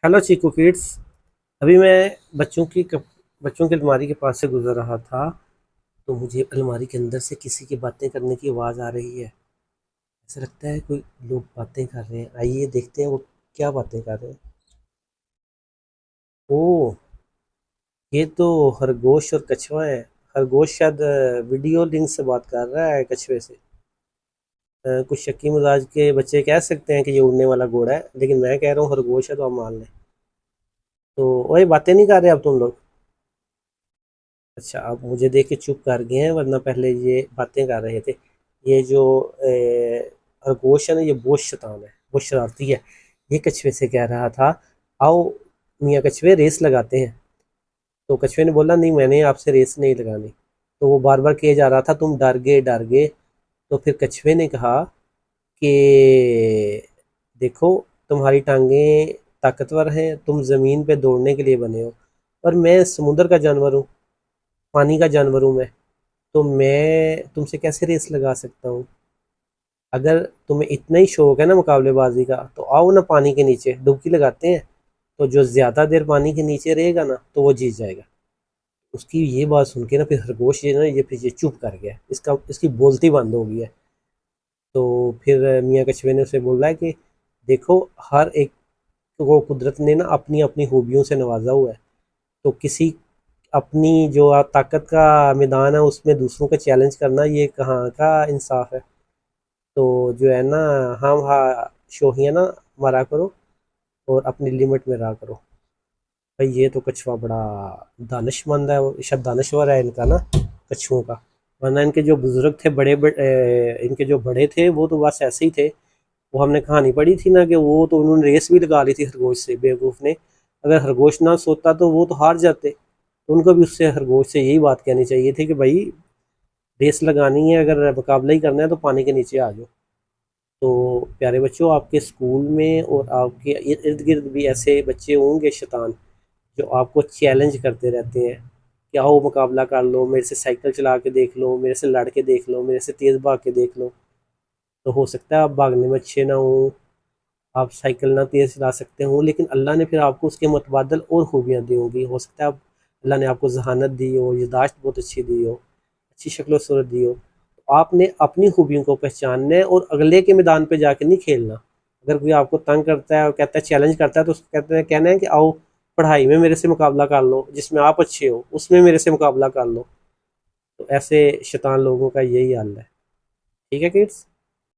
Hello चीकू kids. अभी मैं बच्चों की अलमारी के पास से गुजर रहा था, तो मुझे अलमारी के अंदर से किसी की बातें करने की आवाज़ आ रही है। ऐसा लगता है कोई लोग बातें कर रहे हैं। आइए देखते हैं वो क्या बातें कर रहे हैं। ओह, ये तो खरगोश और कछुआ है। खरगोश शायद वीडियो लिंक से बात कर रहा है कछुए से। कुछ शक्की मिजाज के बच्चे कह सकते हैं कि ये उड़ने वाला घोड़ा है, लेकिन मैं कह रहा हूँ खरगोश है, तो आप मान लें। तो वही बातें नहीं कर रहे अब तुम लोग। अच्छा, आप मुझे देख के चुप कर गए हैं, वरना पहले ये बातें कर रहे थे। ये जो खरगोश है ना, ये बहुत शैतान है, बहुत शरारती है। ये कछुए से कह रहा था, आओ मियाँ कछुए रेस लगाते हैं। तो कछुए ने बोला, नहीं मैंने आपसे रेस नहीं लगानी। तो वो बार बार किए जा रहा था, तुम डर गए। तो फिर कछुए ने कहा कि देखो, तुम्हारी टांगें ताकतवर हैं, तुम ज़मीन पे दौड़ने के लिए बने हो, पर मैं समुंदर का जानवर हूँ, पानी का जानवर हूँ मैं। तो मैं तुमसे कैसे रेस लगा सकता हूँ? अगर तुम्हें इतना ही शौक है ना मुकाबलेबाजी का, तो आओ ना पानी के नीचे डुबकी लगाते हैं। तो जो ज़्यादा देर पानी के नीचे रहेगा ना, तो वो जीत जाएगा। उसकी ये बात सुन के ना, फिर खरगोश ये ना, ये फिर ये चुप कर गया, इसकी बोलती बंद हो गई है। तो फिर मियाँ कछुए ने उसे बोला है कि देखो, हर एक को कुदरत ने ना अपनी अपनी खूबियों से नवाजा हुआ है। तो किसी अपनी जो ताकत का मैदान है उसमें दूसरों का चैलेंज करना, ये कहाँ का इंसाफ है? तो जो है ना, हम हाँ शोहियाँ ना मारा करो, और अपनी लिमिट में रहा करो। भाई ये तो कछुआ बड़ा दानिशमंद है, वो शायद दानश्वर है इनका ना, कछुओं का। वरना इनके जो बुजुर्ग थे, इनके जो बड़े थे, वो तो बस ऐसे ही थे। वो हमने कहानी पढ़ी थी ना, कि वो तो उन्होंने रेस भी लगा ली थी खरगोश से, बेवकूफ़ ने। अगर खरगोश ना सोता तो वो तो हार जाते। तो उनको भी उससे, खरगोश से यही बात कहनी चाहिए थी कि भाई, रेस लगानी है, अगर मुकाबला ही करना है तो पानी के नीचे आ जाओ। तो प्यारे बच्चों, आपके स्कूल में और आपके इर्द गिर्द भी ऐसे बच्चे होंगे शैतान, जो आपको चैलेंज करते रहते हैं कि आओ मुकाबला कर लो, मेरे से साइकिल चला के देख लो, मेरे से लड़ के देख लो, मेरे से तेज़ भाग के देख लो। तो हो सकता है आप भागने में अच्छे ना हो, आप साइकिल ना तेज़ चला सकते हो, लेकिन अल्लाह ने फिर आपको उसके मुतबादल और खूबियाँ दी होंगी। हो सकता है आप, अल्लाह ने आपको जहानत दी हो, यादाश्त बहुत अच्छी दी हो, अच्छी शक्ल और सूरत दी हो। तो आपने अपनी खूबियों को पहचानना है, और अगले के मैदान पे जाके नहीं खेलना। अगर कोई आपको तंग करता है और कहता है, चैलेंज करता है, तो उसको कहते हैं, कहना है कि आओ पढ़ाई में मेरे से मुकाबला कर लो, जिसमें आप अच्छे हो उसमें मेरे से मुकाबला कर लो। तो ऐसे शैतान लोगों का यही हाल है। ठीक है किड्स।